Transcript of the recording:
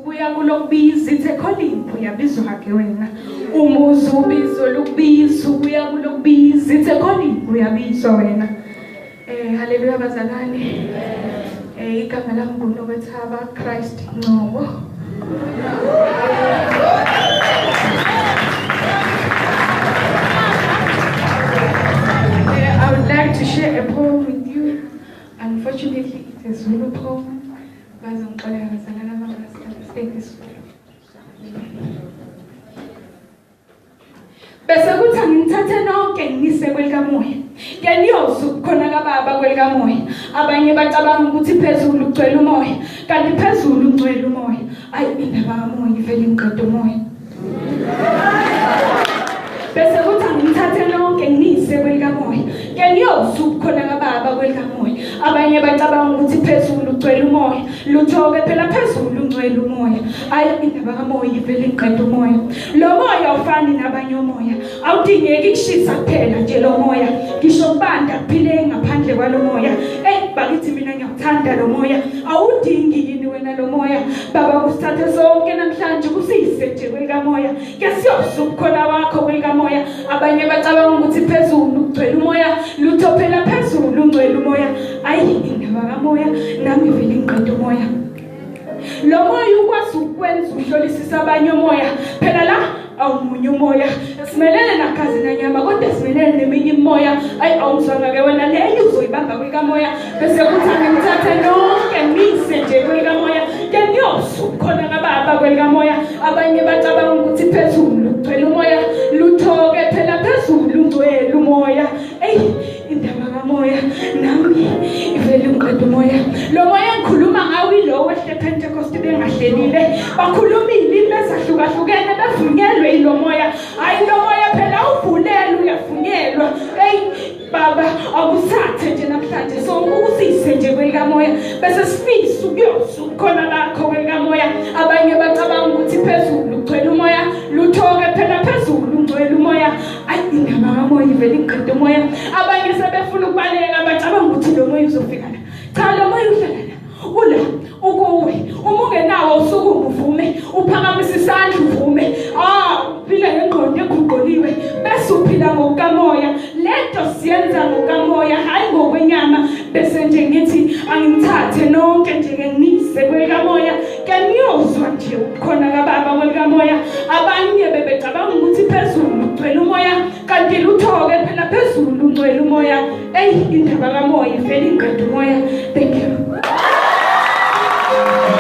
kuya kulokubiza ithekholimphi uyabizwa ke wena umuzi ubizo lokubiza kuya kulokubiza ithekholimphi uyabizwa wena haleluya bazalwane igama lami nguNokwethaba Christ Ngcobo I would like to share a poem with you. Unfortunately, it is Zulu poem. Bese kuthi ngithathe nonke ngise kwelikamoya. Ngeniyozu khona kaBaba kwelikamoya. Abanye bacabanga ukuthi phezulu ugcwele umoya, kanti phezulu ugcwele umoya. Ayi indaba kamoya ivele inqeda umoya. Bese kuthi ngithathe nonke ngise kwelikamoya. Ngeniyozu khona kaBaba kwelikamoya. Abanye bacabanga ukuthi phezulu ugcwele umoya, luthoke phela phezulu ugcwele umoya. Ayi indaba kamoya ivele inqeda umoya. Lo moya ufani nabanye umoya. Awudingeki kushisa kuphela nje lo moya. Ngisho kubanda kuphile ngaphandle kwalo moya. Bakithi mina ngiyakuthanda lo moya. Awudingi yini wena lo moya. Baba kusithathe sonke namhlanje kusise nje kwelikamoya. Ngesiyosukhona wakho kwelikamoya. Abanye bacabanga ukuthi phezulu ugcwele umoya, lutho phela phezulu ugcwele umoya. Ayi indaba kamoya nami ivele inqeda umoya. Lo moya ukwazi ukwenza uhlolisisa abanye umoya. Phela la awumunye umoya. Simelene nakazi nanyama kodwa simelene neminye imoya. Ayi awuzwanga ke wena leyo uzoyibamba kwelikamoya. Bese kuthi ngithathe nonke ngise nje kwelikamoya. Ngeniyosu khona kaBaba kwelikamoya. Abanye bacabanga ukuthi phezulu ugcwele umoya, luthoke phela phezulu ugcwele umoya. Indaba kamoya nami ivele inqeda umoya. Lo moya ngikhuluma ngawo lo wehle Pentecost bengahlelile. Bakhuluma ilimi ezahlukahlukene bevunyelwe ilo moya. Hayi lo moya phela uvulele uyavunyelwa. Baba akusathe nje namhlanje sonke ukusise nje kwelikamoya. Bese sifisa ukuyosu khona lakho kwelikamoya. Abanye bacabanga ukuthi phezulu ugcwele umoya, luthoke phela phezulu ugcwele umoya. Ayi indaba kamoya ivele inqeda umoya. Abanye sebefuna ukubaleka bacabanga ukuthi lo moya uzofika la. Cha lo moya ufika la. Ula ukuwe uma ungenawo usuku uvume uphakamisa isandla uvume uphila ngengqondo eguqoliwe bese uphila ngokamoya. Lento siyenza ngokamoya hayi ngokwenyama. Bese nje ngithi angithathe nonke nje nginise kwelikamoya. Kaniyozwa nje ukhona kaBaba kwelikamoya. Abanye bebecabanga ukuthi phezulu ugcwele umoya, kanti luthoke phela phezulu ugcwele umoya. Indaba kamoya ivele inqeda umoya. Thank you.